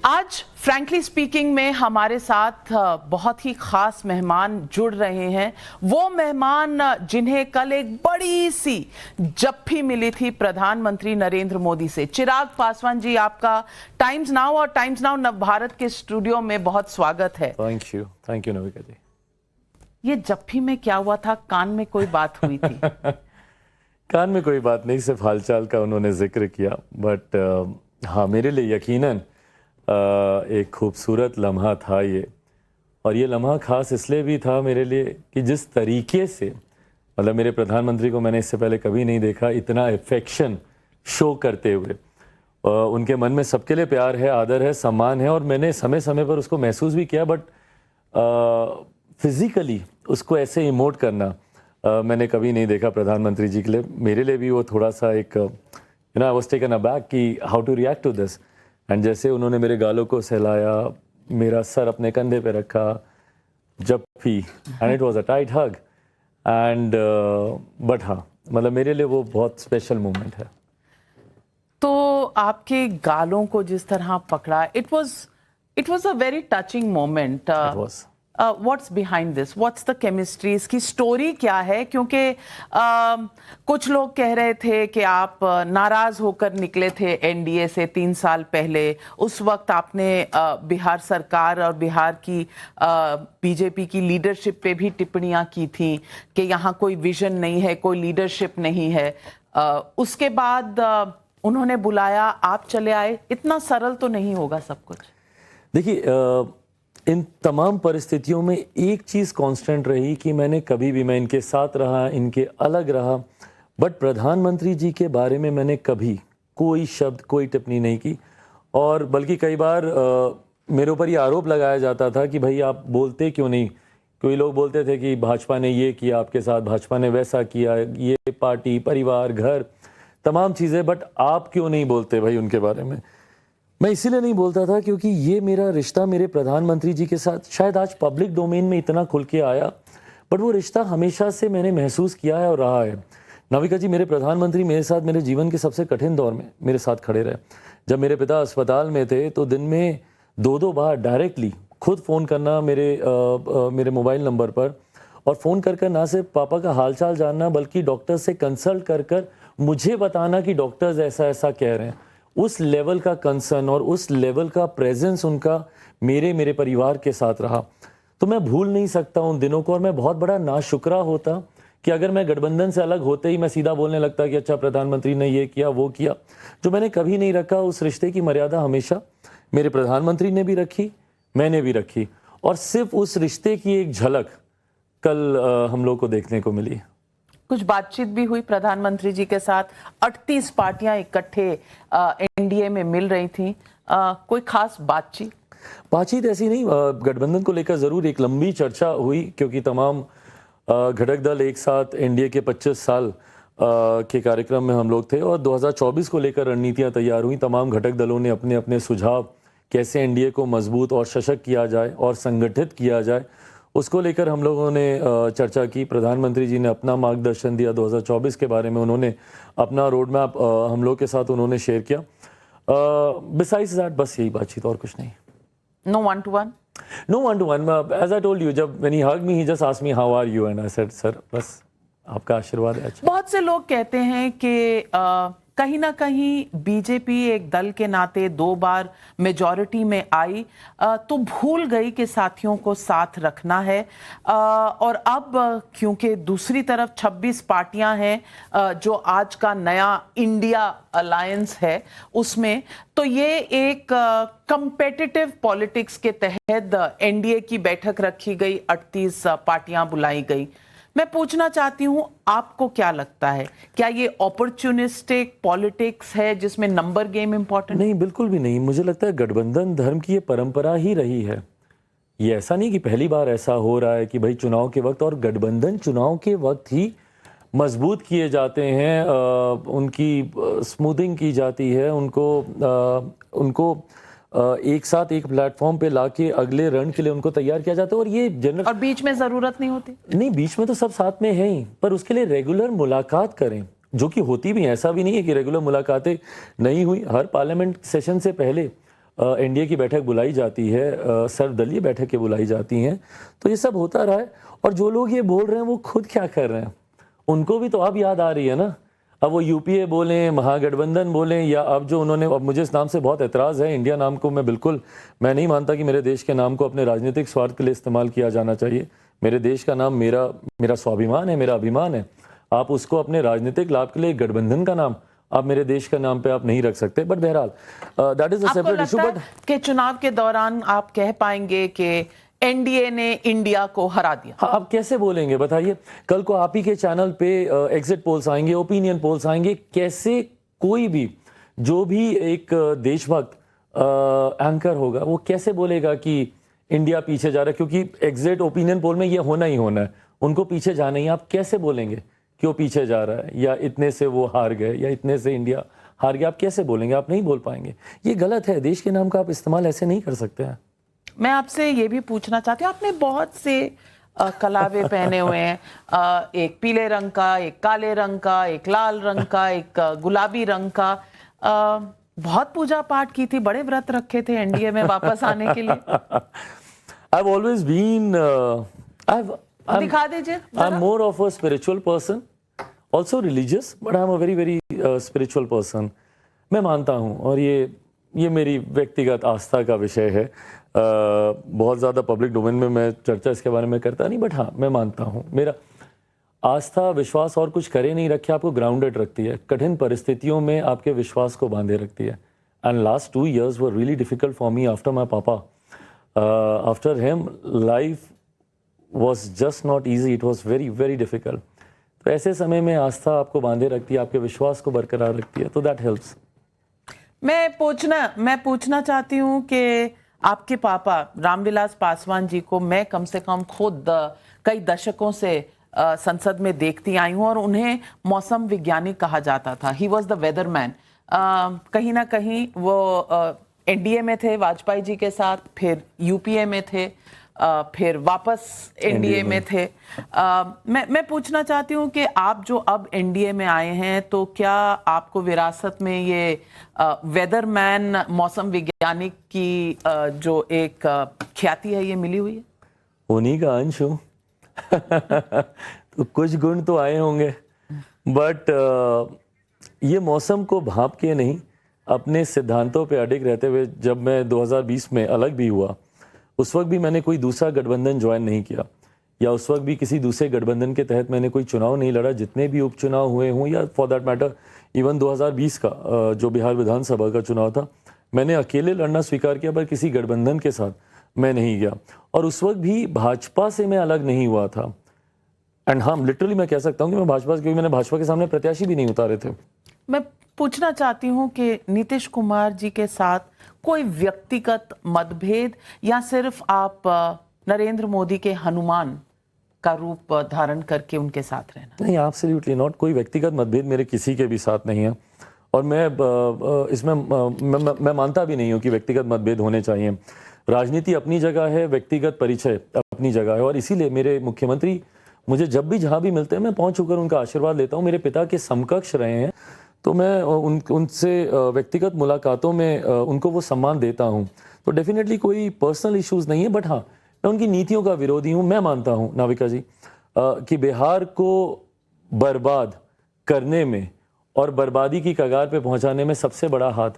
आज frankly speaking में हमारे साथ बहुत ही खास मेहमान जुड़ रहे हैं। वो मेहमान जिन्हें कल एक बड़ी सी जप्फी मिली थी प्रधानमंत्री नरेंद्र मोदी से। चिराग पासवान जी, आपका टाइम्स नाउ और टाइम्स नाउ नव भारत के स्टूडियो में बहुत स्वागत है। थैंक यू नविका जी। ये जप्फी में क्या हुआ था? कान में कोई बात हुई थी? कान में कोई बात नहीं, सिर्फ हालचाल का उन्होंने जिक्र किया। बट हाँ, मेरे लिए यकीनन एक खूबसूरत लम्हा था ये। और ये लम्हा खास इसलिए भी था मेरे लिए कि जिस तरीके से, मतलब मेरे प्रधानमंत्री को मैंने इससे पहले कभी नहीं देखा इतना अफेक्शन शो करते हुए। उनके मन में सबके लिए प्यार है, आदर है, सम्मान है, और मैंने समय समय पर उसको महसूस भी किया। बट फिजिकली उसको ऐसे इमोट करना मैंने कभी नहीं देखा प्रधानमंत्री जी के लिए। मेरे लिए भी वो थोड़ा सा एक आई वाज टेकन अबैक कि how to react to this. And जैसे उन्होंने मेरे गालों को सहलाया, मेरा सर अपने कंधे पे रखा, जब भी, and it was a tight hug. And but हाँ, मतलब मेरे लिए वो बहुत स्पेशल मोमेंट है। तो आपके गालों को जिस तरह पकड़ा, it was a very touching moment. What's behind this? What's the chemistry? इसकी स्टोरी क्या है? क्योंकि कुछ लोग कह रहे थे कि आप नाराज होकर निकले थे एनडीए से 3 साल पहले। उस वक्त आपने बिहार सरकार और बिहार की बीजेपी की लीडरशिप पे भी टिप्पणियां की थी कि यहाँ कोई विजन नहीं है, कोई लीडरशिप नहीं है। उसके बाद उन्होंने बुलाया, आप चले आए। इतना सरल तो नहीं होगा सब कुछ। देखिए, इन तमाम परिस्थितियों में एक चीज़ कांस्टेंट रही कि मैं इनके साथ रहा, इनके अलग रहा, बट प्रधानमंत्री जी के बारे में मैंने कभी कोई शब्द, कोई टिप्पणी नहीं की। और बल्कि कई बार मेरे ऊपर ये आरोप लगाया जाता था कि भाई आप बोलते क्यों नहीं। कोई लोग बोलते थे कि भाजपा ने ये किया आपके साथ, भाजपा ने वैसा किया, ये पार्टी, परिवार, घर, तमाम चीज़ें, बट आप क्यों नहीं बोलते भाई उनके बारे में। मैं इसीलिए नहीं बोलता था क्योंकि ये मेरा रिश्ता मेरे प्रधानमंत्री जी के साथ शायद आज पब्लिक डोमेन में इतना खुल के आया, बट वो रिश्ता हमेशा से मैंने महसूस किया है और रहा है। नविका जी, मेरे प्रधानमंत्री मेरे साथ मेरे जीवन के सबसे कठिन दौर में मेरे साथ खड़े रहे। जब मेरे पिता अस्पताल में थे तो दिन में 2-2 बार डायरेक्टली खुद फ़ोन करना मेरे मोबाइल नंबर पर, और फ़ोन कर ना सिर्फ पापा का हालचाल जानना बल्कि डॉक्टर से कंसल्ट कर मुझे बताना कि डॉक्टर्स ऐसा ऐसा कह रहे हैं। उस लेवल का कंसर्न और उस लेवल का प्रेजेंस उनका मेरे परिवार के साथ रहा, तो मैं भूल नहीं सकता उन दिनों को। और मैं बहुत बड़ा नाशुक्रा होता कि अगर मैं गठबंधन से अलग होते ही मैं सीधा बोलने लगता कि अच्छा प्रधानमंत्री ने ये किया वो किया, जो मैंने कभी नहीं रखा। उस रिश्ते की मर्यादा हमेशा मेरे प्रधानमंत्री ने भी रखी, मैंने भी रखी, और सिर्फ उस रिश्ते की एक झलक कल हम लोग को देखने को मिली। कुछ बातचीत भी हुई प्रधानमंत्री जी के साथ? 38 पार्टियां इकट्ठे एनडीए में मिल रही थी। कोई खास बातचीत ऐसी नहीं, गठबंधन को लेकर जरूर एक लंबी चर्चा हुई क्योंकि तमाम घटक दल एक साथ एनडीए के 25 साल के कार्यक्रम में हम लोग थे, और 2024 को लेकर रणनीतियां तैयार हुई। तमाम घटक दलों ने अपने अपने सुझाव, कैसे एनडीए को मजबूत और सशक्त किया जाए और संगठित किया जाए, उसको लेकर हम लोगों ने चर्चा की। प्रधानमंत्री जी ने अपना मार्गदर्शन दिया 2024 के बारे में, उन्होंने अपना रोड मैप हम लोग के साथ उन्होंने शेयर किया। बिसाइड्स दैट बस यही बातचीत, और कुछ नहीं। No one to one? No one to one. As I told you, जब when he hugged me, he just asked me how are you, and I said sir बस आपका आशीर्वाद है। अच्छा। बहुत से लोग कहते हैं कि कहीं ना कहीं बीजेपी एक दल के नाते 2 बार मेजॉरिटी में आई तो भूल गई कि साथियों को साथ रखना है। और अब क्योंकि दूसरी तरफ 26 पार्टियां हैं जो आज का नया इंडिया अलायंस है उसमें, तो ये एक कंपेटिटिव पॉलिटिक्स के तहत एनडीए की बैठक रखी गई, 38 पार्टियां बुलाई गई। मैं पूछना चाहती हूं, आपको क्या लगता है, क्या ये अपॉर्चुनिस्टिक पॉलिटिक्स है जिसमें नंबर गेम इंपॉर्टेंट? नहीं, बिल्कुल भी नहीं। मुझे लगता है गठबंधन धर्म की ये परंपरा ही रही है। ये ऐसा नहीं कि पहली बार ऐसा हो रहा है कि भाई चुनाव के वक्त, और गठबंधन चुनाव के वक्त ही मजबूत किए जाते हैं, उनकी स्मूथिंग की जाती है, उनको एक साथ एक प्लेटफॉर्म पे लाके अगले रण के लिए उनको तैयार किया जाता है। और ये जनरल, और बीच में जरूरत नहीं होती? नहीं, बीच में तो सब साथ में है ही, पर उसके लिए रेगुलर मुलाकात करें, जो कि होती भी है। ऐसा भी नहीं है कि रेगुलर मुलाकातें नहीं हुई। हर पार्लियामेंट सेशन से पहले एनडीए की बैठक बुलाई जाती है, सर्वदलीय बैठकें बुलाई जाती हैं, तो ये सब होता रहा है। और जो लोग ये बोल रहे हैं वो खुद क्या कर रहे हैं, उनको भी तो अब याद आ रही है ना। अब वो यूपीए बोलें, महागठबंधन बोलें, या अब जो उन्होंने, अब मुझे इस नाम से बहुत एतराज़ है, इंडिया नाम को मैं नहीं मानता कि मेरे देश के नाम को अपने राजनीतिक स्वार्थ के लिए इस्तेमाल किया जाना चाहिए। मेरे देश का नाम मेरा स्वाभिमान है, मेरा अभिमान है। आप उसको अपने राजनीतिक लाभ के लिए गठबंधन का नाम आप मेरे देश का नाम पे आप नहीं रख सकते। बट बहरहाल that is a separate issue. But के चुनाव के दौरान आप कह पाएंगे कि एनडीए ने इंडिया को हरा दिया? हाँ, आप कैसे बोलेंगे बताइए? कल को आप ही के चैनल पे एग्जिट पोल्स आएंगे, ओपिनियन पोल्स आएंगे, कैसे कोई भी जो भी एक देशभक्त एंकर होगा वो कैसे बोलेगा कि इंडिया पीछे जा रहा है? क्योंकि एग्जिट ओपिनियन पोल में ये होना ही होना है, उनको पीछे जाना ही। आप कैसे बोलेंगे कि वो पीछे जा रहा है, या इतने से वो हार गए, या इतने से इंडिया हार गया? आप कैसे बोलेंगे? आप नहीं बोल पाएंगे। ये गलत है। देश के नाम का आप इस्तेमाल ऐसे नहीं कर सकते हैं। मैं आपसे ये भी पूछना चाहती हूँ, आपने बहुत से कलावे पहने हुए हैं, एक पीले रंग का, एक काले रंग का, एक लाल रंग का, एक गुलाबी रंग का। बहुत पूजा पाठ की थी, बड़े व्रत रखे थे एनडीए में वापस आने के लिए। I've always been दिखा दीजिए। I'm more of a spiritual person, also religious, but I'm a very very spiritual person. मैं मानता हूँ, और ये मेरी व्यक्तिगत आस्था का विषय है। बहुत ज़्यादा पब्लिक डोमेन में मैं चर्चा इसके बारे में करता नहीं, बट हाँ, मैं मानता हूँ। मेरा आस्था विश्वास और कुछ करे नहीं रखे, आपको ग्राउंडेड रखती है, कठिन परिस्थितियों में आपके विश्वास को बांधे रखती है। And last 2 years were really difficult for me after my papa. After him life was just not easy, it was very very difficult. तो ऐसे समय में आस्था आपको बांधे रखती है, आपके विश्वास को बरकरार रखती है, तो दैट हेल्प्स। मैं पूछना चाहती हूँ कि आपके पापा रामविलास पासवान जी को मैं कम से कम खुद कई दशकों से संसद में देखती आई हूँ, और उन्हें मौसम वैज्ञानिक कहा जाता था। He was the weatherman. कहीं ना कहीं वो एनडीए में थे वाजपेयी जी के साथ, फिर यूपीए में थे, फिर वापस एनडीए में थे। मैं पूछना चाहती हूँ कि आप जो अब एनडीए में आए हैं, तो क्या आपको विरासत में ये वेदरमैन, मौसम वैज्ञानिक की जो एक ख्याति है, ये मिली हुई है? उन्हीं का अंश हूँ। तो कुछ गुण तो आए होंगे, बट ये मौसम को भांप के नहीं, अपने सिद्धांतों पे अडिग रहते हुए, जब मैं 2020 में अलग भी हुआ, उस वक्त भी मैंने कोई दूसरा गठबंधन ज्वाइन नहीं किया, या उस वक्त भी किसी दूसरे गठबंधन के तहत मैंने कोई चुनाव नहीं लड़ा। जितने भी उपचुनाव हुए हों, या फॉर दैट मैटर इवन 2020 का जो बिहार विधानसभा का चुनाव था, मैंने अकेले लड़ना स्वीकार किया, पर किसी गठबंधन के साथ मैं नहीं गया। और उस वक्त भी भाजपा से मैं अलग नहीं हुआ था। एंड हाँ, लिटरली मैं कह सकता हूँ कि मैं भाजपा, क्योंकि मैंने भाजपा के सामने प्रत्याशी भी नहीं उतारे थे। मैं पूछना चाहती हूँ कि नीतीश कुमार जी के साथ कोई व्यक्तिगत मतभेद, या सिर्फ आप नरेंद्र मोदी के हनुमान का रूप धारण करके उनके साथ रहना? नहीं, एब्सोल्युटली नॉट। कोई व्यक्तिगत मतभेद मेरे किसी के भी साथ नहीं है, और मैं इसमें मैं मानता भी नहीं हूँ कि व्यक्तिगत मतभेद होने चाहिए। राजनीति अपनी जगह है, व्यक्तिगत परिचय अपनी जगह है, और इसीलिए मेरे मुख्यमंत्री मुझे जब भी जहाँ भी मिलते हैं, मैं पहुँच होकर उनका आशीर्वाद लेता हूँ। मेरे पिता के समकक्ष रहे हैं, तो मैं उनसे व्यक्तिगत मुलाकातों में उनको वो सम्मान देता हूँ। तो डेफिनेटली कोई पर्सनल इश्यूज नहीं है, बट हाँ, मैं उनकी नीतियों का विरोधी हूँ। मैं मानता हूँ नाविका जी कि बिहार को बर्बाद करने में और बर्बादी की कगार पे पहुंचाने में सबसे बड़ा हाथ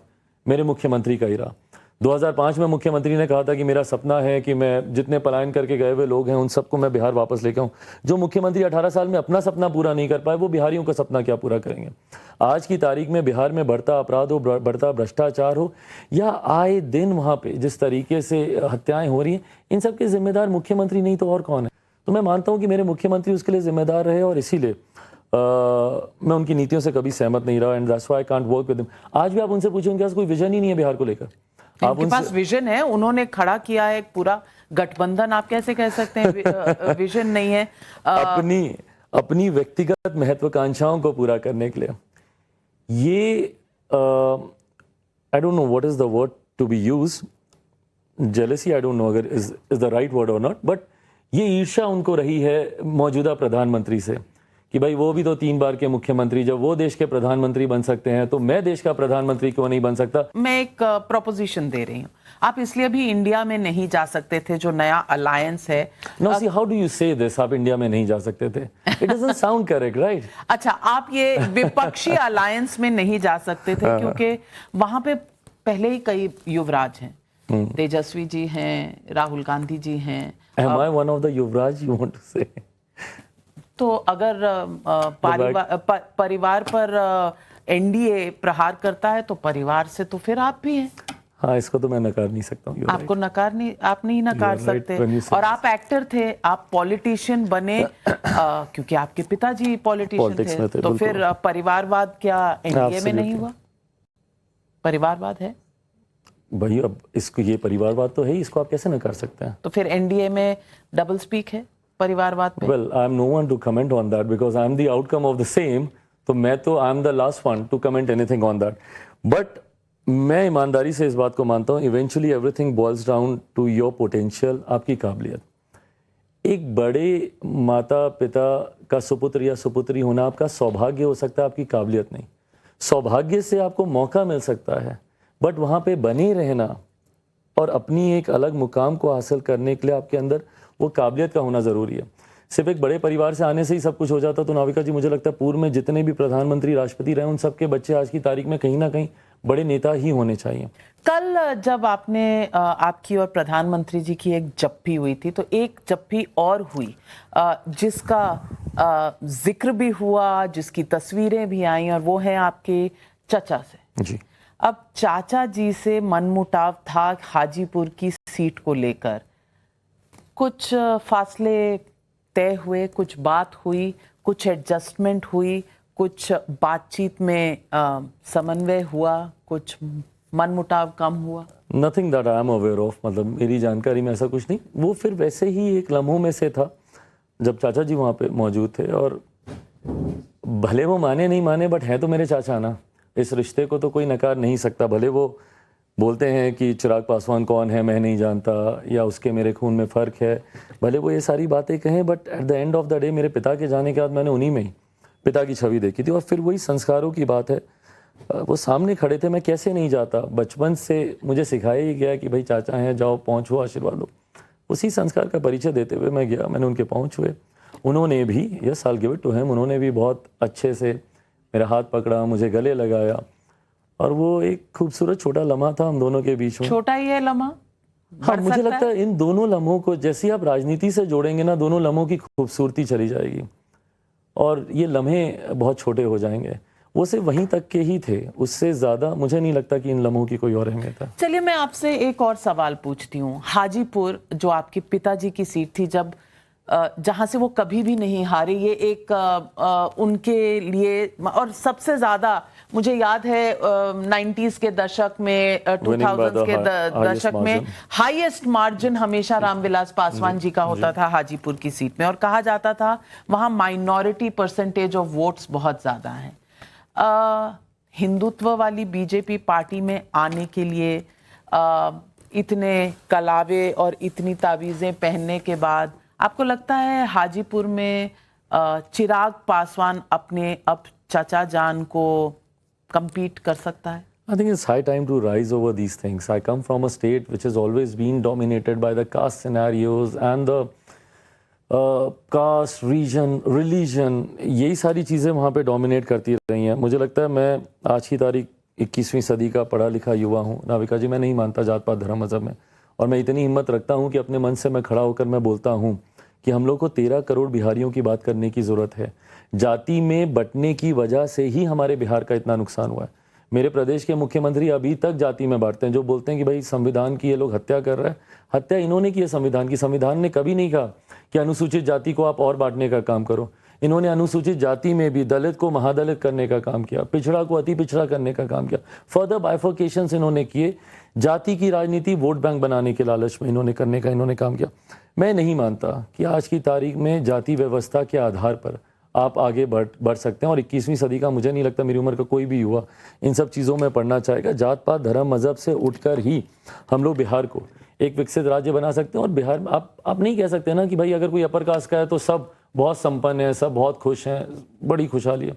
मेरे मुख्यमंत्री का ही रहा। 2005 में मुख्यमंत्री ने कहा था कि मेरा सपना है कि मैं जितने पलायन करके गए हुए लोग हैं उन सबको मैं बिहार वापस लेकर आऊं। जो मुख्यमंत्री 18 साल में अपना सपना पूरा नहीं कर पाए, वो बिहारियों का सपना क्या पूरा करेंगे? आज की तारीख में बिहार में बढ़ता अपराध हो, बढ़ता भ्रष्टाचार हो, या आए दिन वहाँ पे जिस तरीके से हत्याएं हो रही हैं, इन सब के जिम्मेदार मुख्यमंत्री नहीं तो और कौन है? तो मैं मानता हूँ कि मेरे मुख्यमंत्री उसके लिए जिम्मेदार रहे, और इसीलिए मैं उनकी नीतियों से कभी सहमत नहीं रहा, and that's why I can't work with them. आज भी आप उनसे पूछें, उनके पास कोई विजन ही नहीं है बिहार को लेकर। उनके पास विजन है, उन्होंने खड़ा किया है एक पूरा गठबंधन, आप कैसे कह सकते हैं विजन नहीं है? अपनी व्यक्तिगत महत्वाकांक्षाओं को पूरा करने के लिए। ये I don't know what is the word to be use, jealousy, I don't know अगर इज द राइट वर्ड और नॉट, बट ये ईर्ष्या उनको रही है मौजूदा प्रधानमंत्री से कि भाई वो भी तो 3 बार के मुख्यमंत्री, जब वो देश के प्रधानमंत्री बन सकते हैं तो मैं देश का प्रधानमंत्री क्यों नहीं बन सकता? मैं एक प्रोपोजिशन दे रही हूँ, आप इसलिए भी इंडिया में नहीं जा सकते थे जो नया अलायंस है। No see, how do you say this? आप इंडिया में नहीं जा सकते थे, it doesn't sound correct, right? अच्छा, आप ये विपक्षी अलायंस में नहीं जा सकते थे क्योंकि वहां पे पहले ही कई युवराज हैं, तेजस्वी जी हैं, राहुल गांधी जी हैं। Am I one of the Yuvraj, you want to say? तो अगर परिवार पर एनडीए प्रहार करता है तो परिवार से तो फिर आप भी हैं। हाँ, इसको तो मैं नकार नहीं सकता हूँ। आपको नकार नहीं, आप नहीं नकार सकते। और आप एक्टर थे, आप पॉलिटिशियन बने क्योंकि आपके पिताजी पॉलिटिशियन थे। तो फिर परिवारवाद क्या एनडीए में नहीं हुआ? परिवारवाद है भाई, अब इसको, ये परिवारवाद तो है, इसको आप कैसे नकार सकते हैं? तो फिर एनडीए में डबल स्पीक है परिवारवाद पे? Well, I am no one to comment on that because I am the outcome of the same. तो मैं तो, I am the last one to comment anything on that. But मैं ईमानदारी से इस बात को मानता हूँ, eventually everything boils down to your potential, आपकी काबिलियत। एक बड़े माता पिता का सुपुत्र या सुपुत्री होना आपका सौभाग्य हो सकता है, आपकी काबिलियत नहीं। सौभाग्य से आपको मौका मिल सकता है, बट वहाँ पे बने रहना और अपनी एक अलग मुकाम को हासिल करने के लिए आपके अंदर वो काबिलियत का होना ज़रूरी है। सिर्फ एक बड़े परिवार से आने से ही सब कुछ हो जाता तो नाविका जी, मुझे लगता है पूर्व में जितने भी प्रधानमंत्री राष्ट्रपति रहे उन सबके बच्चे आज की तारीख में कहीं ना कहीं बड़े नेता ही होने चाहिए। कल जब आपकी और प्रधानमंत्री जी की एक जप्पी हुई थी, तो एक जप्पी और हुई जिसका जिक्र भी हुआ, जिसकी तस्वीरें भी आई, और वो है आपके चाचा से। जी, अब चाचा जी से मनमुटाव था हाजीपुर की सीट को लेकर, कुछ फासले तय हुए, कुछ बात हुई, कुछ एडजस्टमेंट हुई, कुछ बातचीत में समन्वय हुआ, कुछ मनमुटाव कम हुआ? Nothing that I am aware of, मतलब मेरी जानकारी में ऐसा कुछ नहीं। वो फिर वैसे ही एक लम्हों में से था जब चाचा जी वहाँ पे मौजूद थे, और भले वो माने नहीं माने, बट है तो मेरे चाचा ना, इस रिश्ते को तो कोई नकार नहीं सकता। भले वो बोलते हैं कि चिराग पासवान कौन है मैं नहीं जानता, या उसके मेरे खून में फ़र्क है, भले वो ये सारी बातें कहें, but at the end of the day मेरे पिता के जाने के बाद मैंने उन्हीं में ही पिता की छवि देखी थी। और फिर वही संस्कारों की बात है, वो सामने खड़े थे, मैं कैसे नहीं जाता। बचपन से मुझे सिखाया ही गया कि भाई चाचा हैं, जाओ पहुँचो, आशीर्वाद लो। उसी संस्कार का परिचय देते हुए मैं गया, मैंने उनके पहुँच हुए। उन्होंने भी, yes I give it to him, उन्होंने भी बहुत अच्छे से मेरा हाथ पकड़ा, मुझे गले लगाया, और वो एक खूबसूरत छोटा लम्हा था हम दोनों के बीच में। छोटा ही है लम्हा? हाँ, मुझे लगता है इन दोनों लम्हों को जैसे आप राजनीति से जोड़ेंगे ना, दोनों लम्हों की खूबसूरती चली जाएगी और ये लम्हे बहुत छोटे हो जाएंगे। वो सिर्फ वहीं तक के ही थे, उससे ज़्यादा मुझे नहीं लगता कि इन लम्हों की कोई और अहमियत है। चलिए, मैं आपसे एक और सवाल पूछती हूँ। हाजीपुर जो आपके पिताजी की सीट थी, जब जहां से वो कभी भी नहीं हारे, ये एक उनके लिए, और सबसे ज्यादा मुझे याद है 90s के दशक में, 2000s के दशक में हाईएस्ट मार्जिन हमेशा रामविलास पासवान जी का होता था हाजीपुर की सीट में, और कहा जाता था वहां माइनॉरिटी परसेंटेज ऑफ वोट्स बहुत ज्यादा है। हिंदुत्व वाली बीजेपी पार्टी में आने के लिए इतने कलावे और इतनी तावीजें पहनने के बाद आपको लगता है हाजीपुर में चिराग पासवान अपने अब चाचा जान को compete कर सकता है? I think it's high time to rise over these things. I come from a state which has always been dominated by the caste scenarios and the caste, region, religion, यही सारी चीज़ें वहाँ पे dominate करती रही हैं। मुझे लगता है मैं आज की तारीख 21वीं सदी का पढ़ा लिखा युवा हूँ नाविका जी, मैं नहीं मानता जात पात धर्म मजहब में, और मैं इतनी हिम्मत रखता हूँ कि अपने मन से मैं खड़ा होकर मैं बोलता हूँ कि हम लोग को 13 करोड़ बिहारियों की बात करने की ज़रूरत है। जाति में बंटने की वजह से ही हमारे बिहार का इतना नुकसान हुआ है। मेरे प्रदेश के मुख्यमंत्री अभी तक जाति में बांटते हैं, जो बोलते हैं कि भाई संविधान की ये लोग हत्या कर रहे हैं। हत्या इन्होंने की है संविधान की। संविधान ने कभी नहीं कहा कि अनुसूचित जाति को आप और बांटने का काम करो। इन्होंने अनुसूचित जाति में भी दलित को महादलित करने का काम किया, पिछड़ा को अति पिछड़ा करने का काम किया, फर्दर बाइफर्केशंस इन्होंने किए, जाति की राजनीति वोट बैंक बनाने के लालच में इन्होंने करने का इन्होंने काम किया। मैं नहीं मानता कि आज की तारीख में जाति व्यवस्था के आधार पर आप आगे बढ़ सकते हैं, और 21वीं सदी का मुझे नहीं लगता मेरी उम्र का कोई भी युवा इन सब चीज़ों में पढ़ना चाहेगा। जात पात धर्म मजहब से उठकर ही हम लोग बिहार को एक विकसित राज्य बना सकते हैं। और बिहार में आप नहीं कह सकते ना कि भाई अगर कोई अपर कास्ट का है तो सब बहुत संपन्न है, सब बहुत खुश हैं, बड़ी खुशहाली है।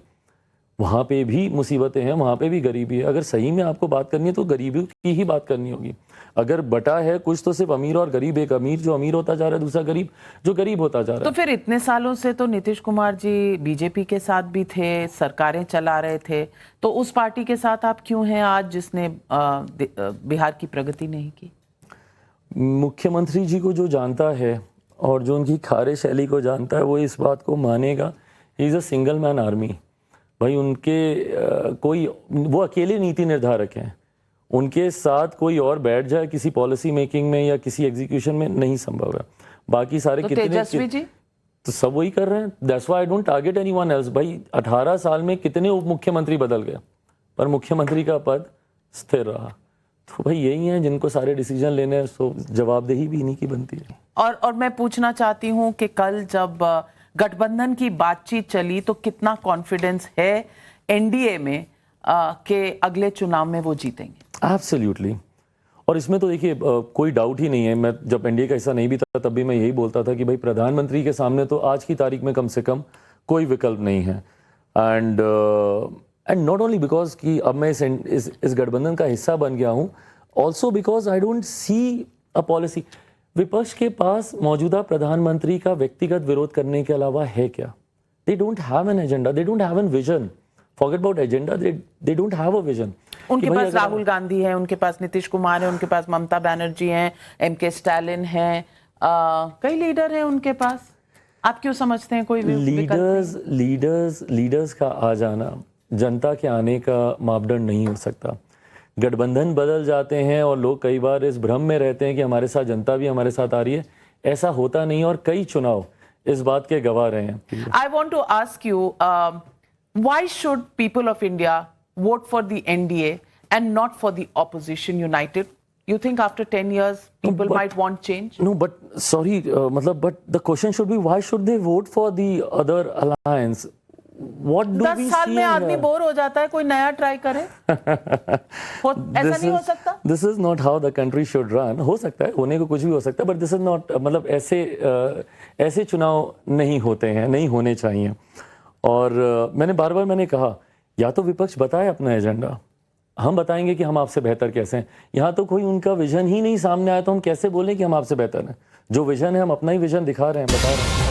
वहाँ पे भी मुसीबतें हैं, वहाँ पे भी गरीबी है। अगर सही में आपको बात करनी है तो गरीबी की ही बात करनी होगी। अगर बटा है कुछ तो सिर्फ अमीर और गरीब, एक अमीर जो अमीर होता जा रहा है, दूसरा गरीब जो गरीब होता जा रहा तो है। फिर इतने सालों से तो नीतीश कुमार जी बीजेपी के साथ भी थे, सरकारें चला रहे थे, तो उस पार्टी के साथ आप क्यों हैं आज जिसने बिहार की प्रगति नहीं की? मुख्यमंत्री जी को जो जानता है और जो उनकी कार्यशैली को जानता है वो इस बात को मानेगा, he is a single man army. भाई उनके कोई वो अकेले नीति निर्धारक हैं, उनके साथ कोई और बैठ जाए किसी पॉलिसी मेकिंग में या किसी एग्जीक्यूशन में नहीं संभव है। बाकी सारे तो तेजस्वी जी तो सब वही कर रहे हैं। That's why I don't target anyone else. भाई 18 साल में कितने उप मुख्यमंत्री बदल गए पर मुख्यमंत्री का पद स्थिर रहा। तो भाई यही है जिनको सारे डिसीजन लेने हैं, सो जवाबदेही भी इन्हीं की बनती है। और मैं पूछना चाहती हूं कि कल जब गठबंधन की बातचीत चली तो कितना कॉन्फिडेंस है एनडीए में कि अगले चुनाव में वो जीतेंगे? एब्सोल्युटली। और इसमें तो देखिए कोई डाउट ही नहीं है। मैं जब एनडीए का हिस्सा नहीं भी था तब भी मैं यही बोलता था कि भाई प्रधानमंत्री के सामने तो आज की तारीख में कम से कम कोई विकल्प नहीं है। एंड नॉट ओनली बिकॉज कि अब मैं इस गठबंधन का हिस्सा बन गया हूँ, also because I don't see a policy. विपक्ष के पास मौजूदा प्रधानमंत्री का व्यक्तिगत विरोध करने के अलावा है क्या? They don't have an agenda, they don't have an vision. Forget about agenda, they don't have a vision. उनके पास राहुल गांधी है, उनके पास नीतीश कुमार है, उनके पास ममता बनर्जी हैं, एमके स्टालिन हैं, कई लीडर हैं उनके पास। आप क्यों समझते हैं कोई लीडर्स का आ जाना जनता के आने का मापदंड नहीं हो सकता। गठबंधन बदल जाते हैं और लोग कई बार इस भ्रम में रहते हैं कि हमारे साथ जनता भी हमारे साथ आ रही है। ऐसा होता नहीं और कई चुनाव इस बात के गवाह रहे हैं। I want to ask you, why should people of India vote for the NDA and not for the opposition united? You think after 10 years people might want change? No, but sorry, but the question should be why should they vote for the other alliance? What do 10 we साल see में in आदमी here? Bore हो जाता है, कोई नया try करे। ऐसा नहीं हो सकता? This is not how the country should run. हो सकता है, होने को कुछ भी हो सकता है, but this is not मतलब ऐसे चुनाव नहीं होते हैं, नहीं होने चाहिए। और मैंने कहा या तो विपक्ष बताए अपना एजेंडा, हम बताएंगे कि हम आपसे बेहतर कैसे हैं। यहाँ तो कोई उनका विजन ही नहीं सामने आया तो हम कैसे बोलें कि हम आपसे बेहतर हैं? जो विजन है हम अपना ही विजन दिखा रहे हैं, बता रहे हैं।